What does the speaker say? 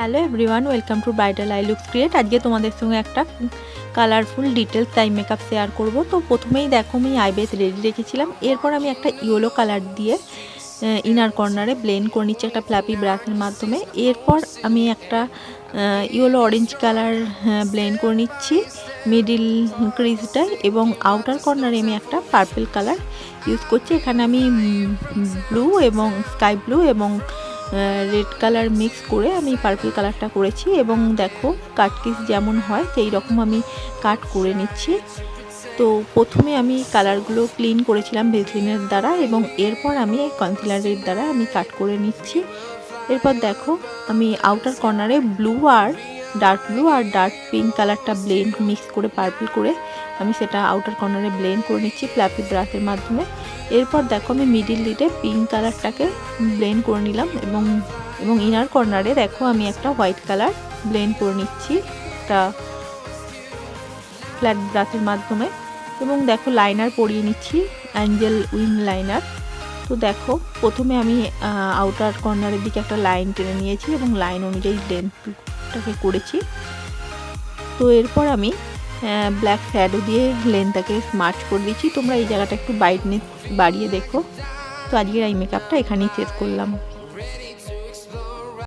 Hello everyone, welcome to bridal I looks create. আজকে তোমাদের সঙ্গে একটা colourful details eye makeup share করব। তো প্রথমেই দেখো আমি আইব্রেস রেডি রেখেছিলাম। এরপর আমি একটা ইয়েলো কালার দিয়ে ইনার কর্নারে ব্লেন্ড করে নিচ্ছি একটা ফ্ল্যাপি ব্রাশের মাধ্যমে। এরপর আমি একটা ইয়েলো অরেঞ্জ কালার ব্লেন্ড করে নিচ্ছি মিডিল ক্রিজটায়, এবং আউটার কর্নারে আমি একটা পার্পল কালার ইউজ করছি। এখানে আমি ব্লু এবং স্কাই ব্লু এবং রেড কালার মিক্স করে আমি পার্পল কালারটা করেছি, এবং দেখো কাটকিস যেমন হয় সেই রকম আমি কাট করে নিচ্ছি। তো প্রথমে আমি কালারগুলো ক্লিন করেছিলাম ভেসলিনের দ্বারা, এবং এরপর আমি কনসিলারের দ্বারা আমি কাট করে নিচ্ছি। এরপর দেখো আমি আউটার কর্নারে ব্লু আর ডার্ক পিঙ্ক কালারটা ব্লেন্ড মিক্স করে পার্পল করে আমি সেটা আউটার কর্নারে ব্লেন্ড করে নিচ্ছি ফ্ল্যাপি ব্রাশের মাধ্যমে। এরপর দেখো আমি মিডিল লিডে পিঙ্ক কালারটাকে ব্লেন্ড করে নিলাম, এবং ইনার কর্নারে দেখো আমি একটা হোয়াইট কালার ব্লেন্ড করে নিচ্ছি একটা ফ্ল্যাট ব্রাশের মাধ্যমে। এবং দেখো লাইনার পরিয়ে নিচ্ছি অ্যাঞ্জেল উইং লাইনার। তো দেখো প্রথমে আমি আউটার কর্নারের দিকে একটা লাইন টেনে নিয়েছি এবং লাইন অনুযায়ী লেন্থটাকে করেছি। তো এরপর আমি ব্ল্যাক শ্যাডো দিয়ে লেন্থটাকে স্মার্চ করে দিচ্ছি। তোমরা এই জায়গাটা একটু ব্রাইটনেস বাড়িয়ে দেখো। তো আজকের আই মেকআপটা এখানেই শেষ করলাম।